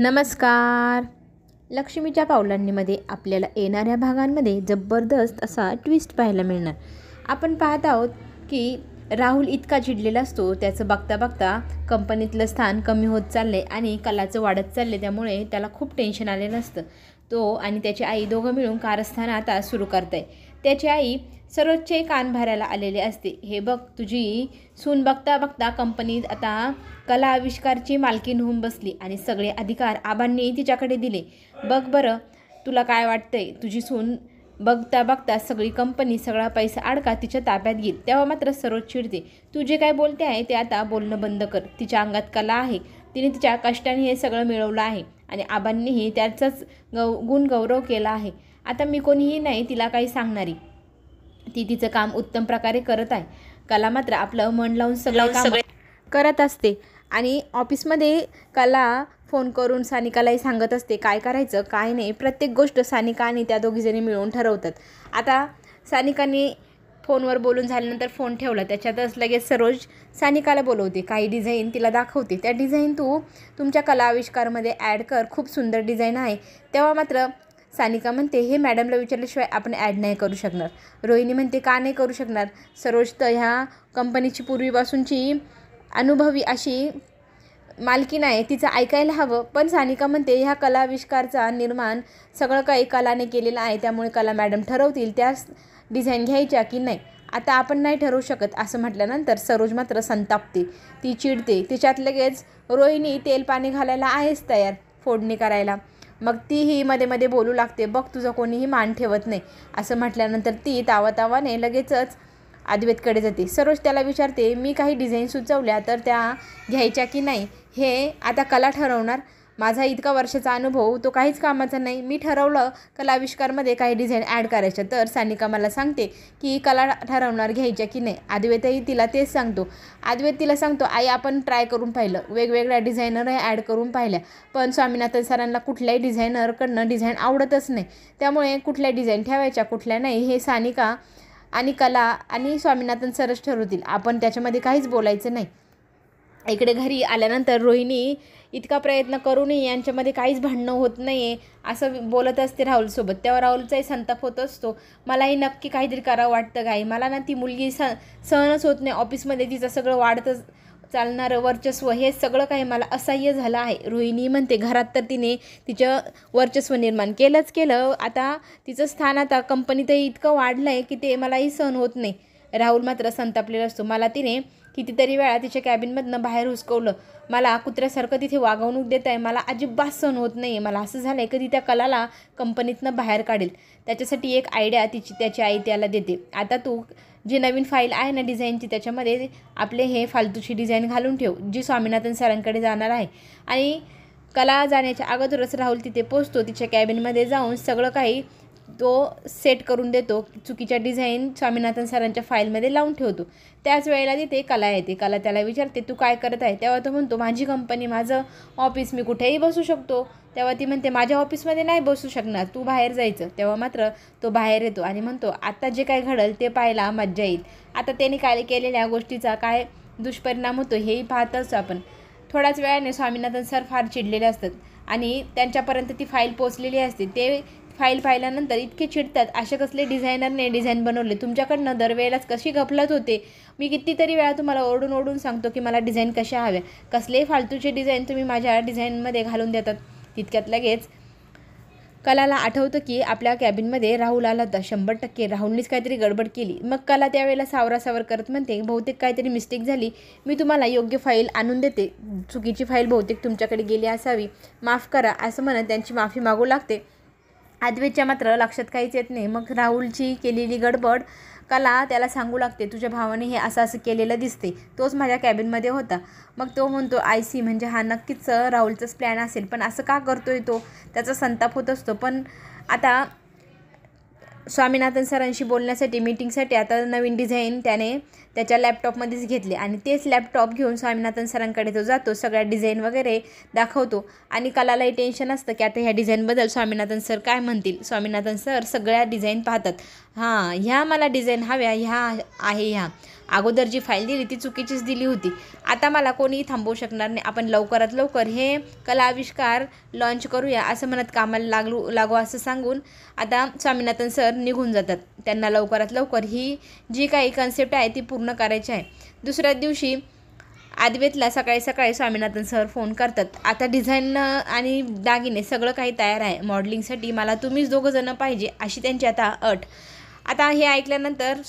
नमस्कार. लक्ष्मीच्या पावलांनीमध्ये आपल्याला येणाऱ्या भागांमध्ये जबरदस्त असा ट्विस्ट पाहायला मिळणार. आपण पाहत आहोत की राहुल इतका चिडलेला असतो, त्याचं बघता बघता कंपनीतलं स्थान कमी होत चालले आणि कलाचं वाढत चालले. त्यामुळे त्याला खूप टेन्शन आलेलं असतं. तो आणि त्याची आई दोघं मिळून कारस्थान आता सुरू करताय. त्याची आई सरोजचे कान भरायला आलेले असते. हे बघ, तुझी सून बघता बघता कंपनीत आता कला आविष्कारची मालकीण होऊन बसली आणि सगळे अधिकार आबांनी तिच्याकडे दिले. बघ बरं, तुला काय वाटतंय? तुझी सून बघता बघता सगळी कंपनी, सगळा पैसा अडका तिच्या ताब्यात घेईल. तेव्हा मात्र सरोज चिडते. तू जे काय बोलते आहे ते आता बोलणं बंद कर. तिच्या अंगात कला आहे, तिने तिच्या कष्टाने हे सगळं मिळवलं आहे आणि आबांनीही त्याचाच गुण गौरव केला आहे. आता मी कोणीही नाही तिला काही सांगणारी. ती तिचं काम उत्तम प्रकारे करत आहे. कला मात्र आपलं मन लावून सगळे करत असते आणि ऑफिसमध्ये कला फोन करून सानिकालाही सांगत असते काय करायचं काय नाही. प्रत्येक गोष्ट सानिका आणि त्या दोघीजणी मिळून ठरवतात. आता सानिकाने फोनवर बोलून झाल्यानंतर फोन ठेवला. त्याच्यातच लगेच सरोज सानिकाला बोलवते, काही डिझाईन तिला दाखवते. त्या डिझाईन तू तुमच्या कला आविष्कारमध्ये ॲड कर, खूप सुंदर डिझाईन आहे. तेव्हा मात्र सानिका म्हणते, हे मॅडमला विचारल्याशिवाय आपण ॲड नाही करू शकणार. रोहिणी म्हणते, का नाही करू शकणार? सरोज तर ह्या कंपनीची पूर्वीपासूनची अनुभवी अशी मालकीण आहे, तिचं ऐकायला हवं. पण सानिका म्हणते, ह्या कला आविष्कारचा निर्माण सगळं काही कलाने केलेलं आहे, त्यामुळे कला मॅडम ठरवतील त्याच डिझाईन घ्यायच्या की नाही. आता आपण नाही ठरवू शकत असं म्हटल्यानंतर सरोज मात्र संतापते, ती चिडते. तिच्यात लगेच रोहिणी तेल पाणी घालायला आहेच तयार, फोडणी करायला. मग तीही मध्ये मध्ये बोलू लागते, बघ तुझं कोणीही मान ठेवत नाही असं म्हटल्यानंतर ती तावातावाने लगेचच अद्वैतकडे जाते. सरोज त्याला विचारते, मी काही डिझाईन सुचवल्या तर त्या घ्यायच्या की नाही हे आता कला ठरवणार. माझा इतका वर्षाचा अनुभव तो काहीच कामाचा नाही. मी ठरवलं कला आविष्कारमध्ये काही डिझाईन ॲड करायच्या तर सानिका मला सांगते की कला ठरवणार घ्यायच्या की नाही. अद्वैतही तिला तेच सांगतो. अद्वैत तिला सांगतो, आई आपण ट्राय करून पाहिलं, वेगवेगळ्या डिझायनरही ॲड करून पाहिल्या, पण स्वामीनाथन सरांना कुठल्याही डिझायनरकडनं डिझाईन आवडतच नाही. त्यामुळे कुठल्या डिझाईन ठेवायच्या कुठल्या नाही हे सानिका आणि कला आणि स्वामीनाथन सरच ठरवतील, आपण त्याच्यामध्ये काहीच बोलायचं नाही. इकडे घरी आल्यानंतर रोहिणी इतका प्रयत्न करूनही यांच्यामध्ये काहीच भांडणं होत नाही आहे असं बोलत असते राहुलसोबत. तेव्हा राहुलचाही संताप होत असतो. मलाही नक्की काहीतरी करावं वाटतं गाई, मला ना ती मुलगी सहनच होत नाही. ऑफिसमध्ये तिचं सगळं वाढतं चालणारं वर्चस्व हे सगळं काही मला असह्य झालं आहे. रोहिणी म्हणते, घरात तर तिने तिचं वर्चस्व निर्माण केलं, आता तिचं स्थान आता कंपनीतही इतकं वाढलं आहे की ते मलाही सहन होत नाही. राहुल मात्र संतापलेला असतो. मला तिने कितीतरी वेळा तिच्या कॅबिनमधनं बाहेर हुसकवलं, मला कुत्र्यासारखं तिथे वागवणूक देत आहे, मला अजिबात सहन होत नाही. मला असं झालं आहे कधी त्या कलाला कंपनीतनं बाहेर काढेल. त्याच्यासाठी एक आयडिया त्याची आई त्याला देते. आता तू जी नवीन फाईल आहे ना डिझाईनची, त्याच्यामध्ये आपले हे फालतूची डिझाईन घालून ठेव जी स्वामीनाथन सरांकडे जाणार आहे. आणि कला जाण्याच्या अगोदरच राहुल तिथे पोचतो. तिच्या कॅबिनमध्ये जाऊन सगळं काही तो सेट करून देतो. चुकीच्या डिझाईन स्वामीनाथन सरांच्या फाईलमध्ये लावून ठेवतो. त्याच वेळेला तिथे कला येते. कला त्याला विचारते, तू काय करत आहे? तेव्हा तो म्हणतो, माझी कंपनी, माझं ऑफिस, मी कुठेही बसू शकतो. तेव्हा ती म्हणते, माझ्या ऑफिसमध्ये नाही बसू शकणार, तू बाहेर जायचं. तेव्हा मात्र तो बाहेर येतो आणि म्हणतो, आता जे काय घडेल ते पाहायला मज्जा येईल. आता त्याने काय केलेल्या गोष्टीचा काय दुष्परिणाम होतो हेही पाहतच आपण. थोड्याच वेळाने स्वामीनाथन सर फार चिडलेले असतात आणि त्यांच्यापर्यंत ती फाईल पोचलेली असते. ते फाईल पाहिल्यानंतर इतके चिडतात, असे कसले डिझायनरने डिझाईन बनवले, तुमच्याकडनं दरवेळेलाच कशी गफलत होते. मी कितीतरी वेळा तुम्हाला ओरडून सांगतो की मला डिझाईन कशा हव्या, कसले फालतूचे डिझाईन तुम्ही माझ्या डिझाईनमध्ये घालून देतात. तितक्यात लगेच कलाला आठवतं की आपल्या कॅबिनमध्ये राहुल आला होता. 100% राहुलनीच काहीतरी गडबड केली. मग कला त्यावेळेला सावरासावर करत म्हणते, बहुतेक काहीतरी मिस्टेक झाली, मी तुम्हाला योग्य फाईल आणून देते, चुकीची फाईल बहुतेक तुमच्याकडे गेली असावी, माफ करा असं म्हणत त्यांची माफी मागू लागते. अद्वैतच्या मात्र लक्षात काहीच येत नाही. मग राहुलची केलेली गडबड कला त्याला सांगू लागते, तुझ्या भावाने हे असं केलेलं दिसते, तोच माझ्या कॅबिनमध्ये होता. मग तो म्हणतो, आय सी, म्हणजे हा नक्कीच राहुलचाच प्लॅन असेल, पण असं का करतोय तो? त्याचा संताप होत असतो. पण आता स्वामीनाथन सरांशी बोलण्यासाठी, मीटिंगसाठी आता नवीन डिझाईन त्याने त्याच्या लॅपटॉपमध्येच घेतले आणि तेच लॅपटॉप घेऊन स्वामीनाथन सरांकडे तो जातो. सगळ्या डिझाईन वगैरे दाखवतो आणि कलालाही टेन्शन असतं की आता ह्या डिझाईनबद्दल स्वामीनाथन सर काय म्हणतील. स्वामीनाथन सर सगळ्या डिझाईन पाहतात. हां, ह्या मला डिझाईन हव्या, ह्या आहे ह्या. अगोदर जी फाईल दिली ती चुकीचीच दिली होती. आता मला कोणीही थांबवू शकणार नाही. आपण लवकरात लवकर हे कला आविष्कार लॉन्च करूया असं म्हणत कामाला लागू असं सांगून आता स्वामीनाथन सर निघून जातात. त्यांना लवकरात लवकर ही जी काही कन्सेप्ट आहे ती पूर्ण करायची आहे. दुसऱ्या दिवशी अद्वैतला सकाळी सकाळी स्वामीनाथन सर फोन करतात. आता डिझाईन आणि दागिने सगळं काही तयार आहे. मॉडेलिंगसाठी मला तुम्हीच दोघं जणं पाहिजे अशी त्यांची आता अट. आता हे ऐकल्यानंतर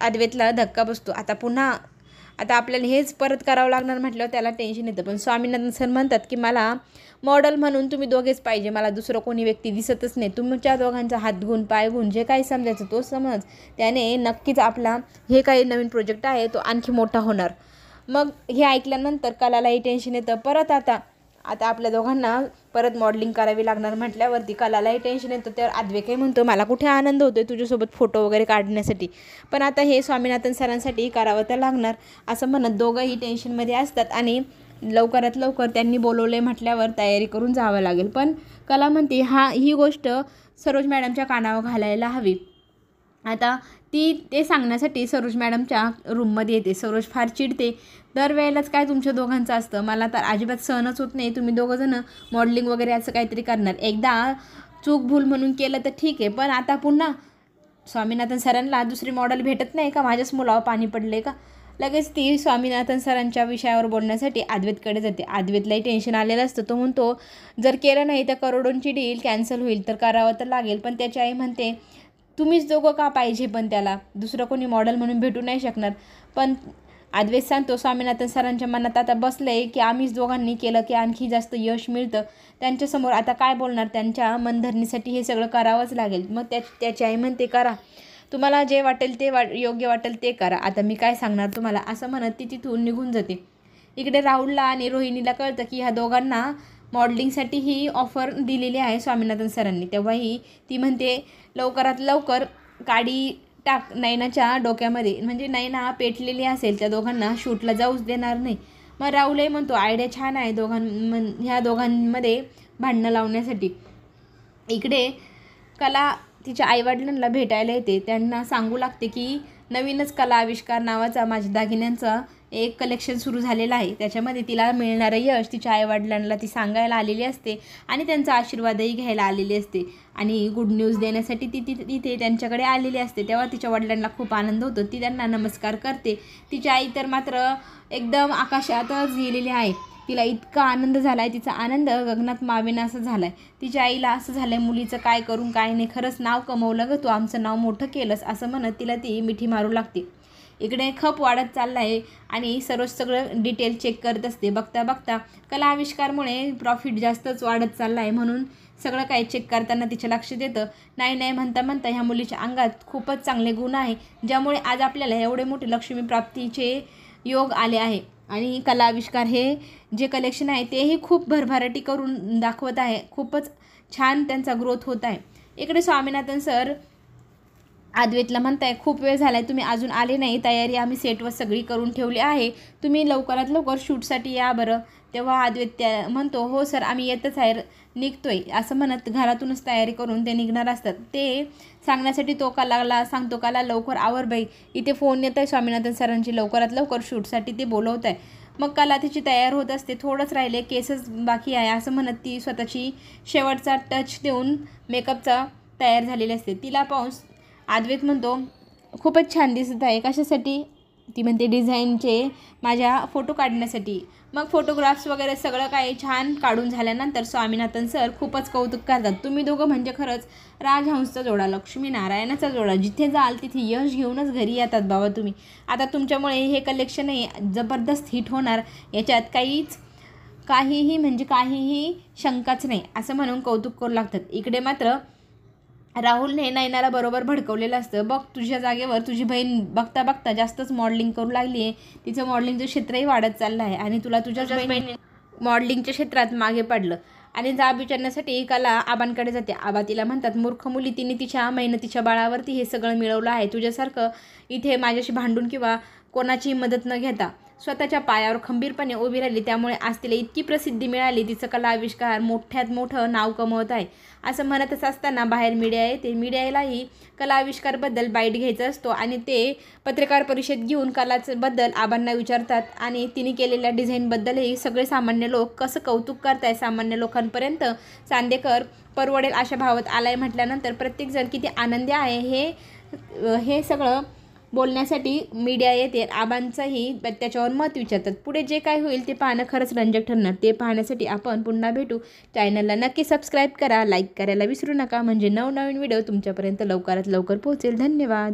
अद्वैतला धक्का बसतो. आता आपल्याला हेच परत करावं लागणार म्हटल्यावर त्याला टेन्शन येतं. पण स्वामीनाथन सर म्हणतात की मला मॉडेल म्हणून तुम्ही दोघेच पाहिजे, मला दुसरं कोणी व्यक्ती दिसतच नाही. तुमच्या दोघांचा हात गुण पाय गुण जे काही समजायचं तो समज. त्याने नक्कीच आपला हे काही नवीन प्रोजेक्ट आहे तो आणखी मोठा होणार. मग हे ऐकल्यानंतर कलालाही टेन्शन येतं. परत आता आपल्या दोघांना परत मॉडेलिंग करावी लागणार म्हटल्यावरती कलालाही टेन्शन येतं. तर अद्वैत काही म्हणतो मला कुठे आनंद होतोय तुझ्यासोबत फोटो वगैरे काढण्यासाठी, पण आता हे स्वामीनाथन सरांसाठी करावं तर लागणार असं म्हणत दोघंही टेन्शनमध्ये असतात. आणि लवकरात लवकर त्यांनी बोलवले म्हटल्यावर तयारी करून जावं लागेल. पण कला म्हणते ही गोष्ट सरोज मॅडमच्या कानावर घालायला हवी. आता ते सांगण्यासाठी सरोज मॅडमच्या रूममध्ये येते. सरोज फार चिडते. दरवेळेलाच काय तुमच्या दोघांचं असतं, मला तर अजिबात सहनच होत नाही. तुम्ही दोघंजणं मॉडेलिंग वगैरे असं काहीतरी करणार. एकदा चूक भूल म्हणून केलं तर ठीक आहे, पण आता पुन्हा स्वामीनाथन सरांना दुसरी मॉडेल भेटत नाही का? माझ्याच मुलावर पाणी पडले का? लगेच ती स्वामीनाथन सरांच्या विषयावर बोलण्यासाठी अद्वैतकडे जाते. अद्वैतलाही टेन्शन आलेलं असतं. तो म्हणतो जर केलं नाही तर करोडोंची डील कॅन्सल होईल, तर करावं तर लागेल. पण त्याची आई म्हणते तुम्हीच दोघं का पाहिजे, पण त्याला दुसरं कोणी मॉडेल म्हणून भेटू नाही शकणार. पण अद्वैत सांगतो स्वामीनाथन सरांच्या मनात आता बसलं आहे की आम्हीच दोघांनी केलं की आणखी जास्त यश मिळतं. त्यांच्यासमोर आता काय बोलणार, त्यांच्या मनधरणीसाठी हे सगळं करावंच लागेल. मग त्याची आई म्हणते करा, तुम्हाला जे वाटेल ते योग्य वाटेल ते करा, आता मी काय सांगणार तुम्हाला असं म्हणत ती तिथून निघून जाते. इकडे राहुलला आणि रोहिणीला कळतं की ह्या दोघांना मॉडेलिंगसाठी ही ऑफर दिलेली आहे स्वामीनाथन सरांनी. तेव्हाही ती म्हणते लवकरात लवकर गाडी टाक नयनाच्या डोक्यामध्ये, म्हणजे नयना पेटलेली असेल, त्या दोघांना शूटला जाऊच देणार नाही. मग राहुलही म्हणतो आयडिया छान आहे ह्या दोघांमध्ये भांडणं लावण्यासाठी. इकडे कला तिच्या आईवडिलांना भेटायला येते. त्यांना सांगू लागते की नवीनच कला आविष्कार नावाचा माझ्या दागिन्यांचा एक कलेक्शन सुरू झालेलं आहे, त्याच्यामध्ये तिला मिळणारं यश तिच्या आईवडिलांना ती सांगायला आलेली असते आणि त्यांचा आशीर्वादही घ्यायला आलेली असते. आणि गुड न्यूज देण्यासाठी ती तिथे त्यांच्याकडे आलेली असते. तेव्हा तिच्या वडिलांना खूप आनंद होतो. ती त्यांना नमस्कार करते. तिची आई तर मात्र एकदम आकाशातच गेलेली आहे. तिला इतका आनंद झाला आहे, तिचा आनंद गगनात मावेना असं झाला आहे. तिच्या आईला असं झालं आहे मुलीचं काय करून काय नाही, खरंच नाव कमवलं गं तू, आमचं नाव मोठं केलंस असं म्हणत तिला ती मिठी मारू लागते. इकडे खप वाढत चालला आहे आणि सरोज सगळं डिटेल चेक करत असते. बघता बघता कला आविष्कारमुळे प्रॉफिट जास्तच वाढत चालला आहे, म्हणून सगळं काही चेक करताना तिच्या लक्षात येतं नाही म्हणता म्हणता ह्या मुलीच्या अंगात खूपच चांगले गुण आहे, ज्यामुळे आज आपल्याला एवढे मोठे लक्ष्मी प्राप्तीचे योग आले आहे. आणि कला आविष्कार हे जे कलेक्शन आहे तेही खूप भरभराटी करून दाखवत आहे. खूपच छान त्यांचा ग्रोथ होत आहे. इकडे स्वामीनाथन सर अद्वैतला म्हणताय खूप वेळ झाला आहे, तुम्ही अजून आले नाही, तयारी आम्ही सेटवर सगळी करून ठेवली आहे, तुम्ही लवकरात लवकर शूटसाठी या बरं. तेव्हा अद्वैत म्हणतो हो सर आम्ही येतच आहे, निघतोय असं म्हणत घरातूनच तयारी करून ते निघणार असतात. ते सांगण्यासाठी तो कलाला सांगतो कला लवकर आवर बाई, इथे फोन येत आहे स्वामीनाथन सरांची, लवकरात लवकर शूटसाठी ते बोलवत आहे. मग कला तिची तयार होत असते. थोडंच राहिले, केसच बाकी आहे असं म्हणत ती स्वतःची शेवटचा टच देऊन मेकअपचा तयार झालेली असते. तिला पाहून अद्वैत म्हणतो खूपच छान दिसत आहे, कशासाठी? ती म्हणते डिझाईनचे माझ्या फोटो काढण्यासाठी. मग फोटोग्राफ्स वगैरे सगळं काही छान काढून झाल्यानंतर स्वामीनाथन सर खूपच कौतुक करतात. तुम्ही दोघं म्हणजे खरंच राजहंसचा जोडा, लक्ष्मीनारायणाचा जोडा, जिथे जाल तिथे यश घेऊनच घरी येतात बाबा तुम्ही. आता तुमच्यामुळे हे कलेक्शनही जबरदस्त हिट होणार, याच्यात काहीही शंकाच नाही असं म्हणून कौतुक करू लागतात. इकडे मात्र राहुलने नयनाला बरोबर भडकवलेलं असतं. बघ तुझ्या जागेवर तुझी बहीण बघता बघता जास्तच मॉडेलिंग करू लागली आहे, तिचं मॉडेलिंगचं क्षेत्रही वाढत चाललं आहे आणि तुला तुझ्याच बहिणी मॉडेलिंगच्या क्षेत्रात मागे पडलं. आणि जाब विचारण्यासाठी कला आबांकडे जाते. आबा तिला म्हणतात मूर्ख मुली, तिने तिच्या मेहनतीच्या बाळावरती हे सगळं मिळवलं आहे, तुझ्यासारखं इथे माझ्याशी भांडून किंवा कोणाची मदत न घेता स्वतःच्या पायावर खंबीरपणे उभी राहिली, त्यामुळे आज तिला इतकी प्रसिद्धी मिळाली. तिचं कला आविष्कार मोठ्यात मोठं नाव कमवत आहे. असं म्हणतच असताना बाहेर मीडिया येते. मीडियालाही कला आविष्कारबद्दल बाईट घ्यायचा असतो आणि ते पत्रकार परिषद घेऊन कलाबद्दल आबांना विचारतात आणि तिने केलेल्या डिझाईनबद्दलही सगळे सामान्य लोक कसं कौतुक करताय. सामान्य लोकांपर्यंत चांदेकर परवडेल अशा भावात आलाय म्हटल्यानंतर प्रत्येकजण किती आनंदी आहे हे सगळं बोलण्यासाठी मीडिया येते. आबांचंही त्याच्यावर मत विचारतात. पुढे जे काय होईल ते पाहणं खरंच रंजक ठरणार. ते पाहण्यासाठी आपण पुन्हा भेटू. चॅनलला नक्की सबस्क्राईब करा, लाईक करायला विसरू नका, म्हणजे नवनवीन व्हिडिओ तुमच्यापर्यंत लवकरात लवकर पोहोचेल. धन्यवाद.